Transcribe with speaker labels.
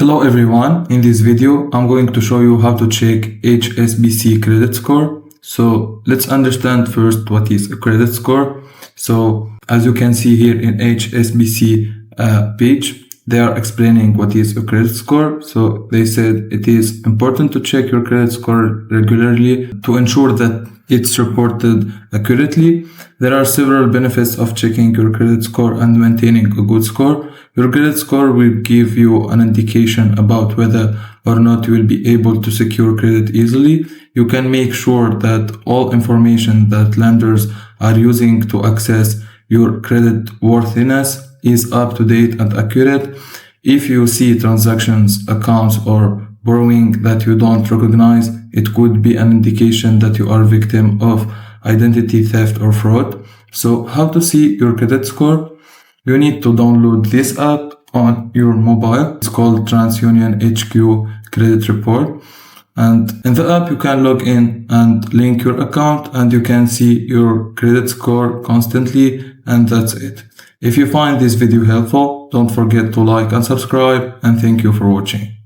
Speaker 1: Hello everyone, in this video I'm going to show you how to check HSBC credit score. So let's understand first what is a credit score. So as you can see here in HSBC page, they are explaining what is a credit score. So they said it is important to check your credit score regularly to ensure that it's reported accurately. There are several benefits of checking your credit score and maintaining a good score. Your credit score will give you an indication about whether or not you will be able to secure credit easily. You can make sure that all information that lenders are using to access your credit worthiness is up to date and accurate. If you see transactions, accounts, or borrowing that you don't recognize, it could be an indication that you are a victim of identity theft or fraud. So how to see your credit score? You need to download this app on your mobile. It's called TransUnion HQ Credit Report. And in the app, you can log in and link your account and you can see your credit score constantly, and that's it. If you find this video helpful, don't forget to like and subscribe, and thank you for watching.